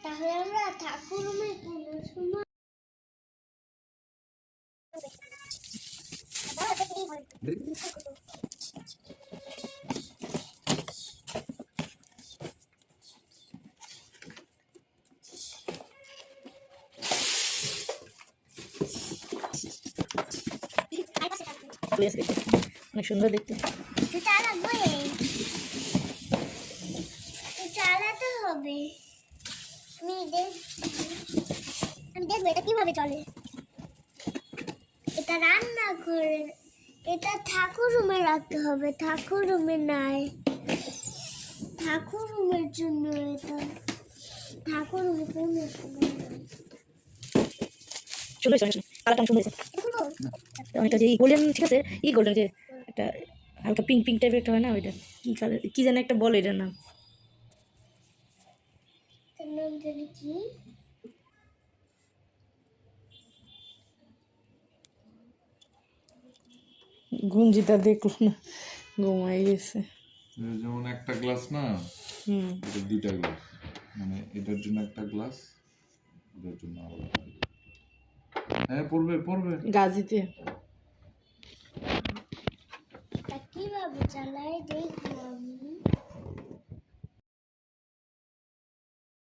তাহলে আমরা ঠাকুর রুমে কোনো সময় অনেক সুন্দর দেখতে। চালাতে হবে। আমি দেখবো এটা কিভাবে চলে। এটা রান্না করে, এটা ঠাকুর রুমে রাখতে হবে। ঠাকুর রুমে নাই, ঠাকুর রুমের জন্য এটা ঠাকুর রুমে কোনো সময় নাই। সুন্দর হয়েছে, কালারটা সুন্দর হয়েছে অনেকটা। যে গোল্ডেন, ঠিক আছে, গোল্ডেন যে একটা হালকা পিঙ্ক পিঙ্ক টাইপের একটা হয় না, ওইটা কি কালার, কি যেন একটা বলে এটার নাম। কি গুঞ্জিতা দেখলো না, ঘুমাই গেছে। যেমন একটা গ্লাস না, এটা দুইটা গ্লাস, মানে এটার জন্য একটা গ্লাস, এটার জন্য আলাদা। হ্যাঁ পড়বে পড়বে। গাজিতে কিভাবে চালাই দেখবো আমি।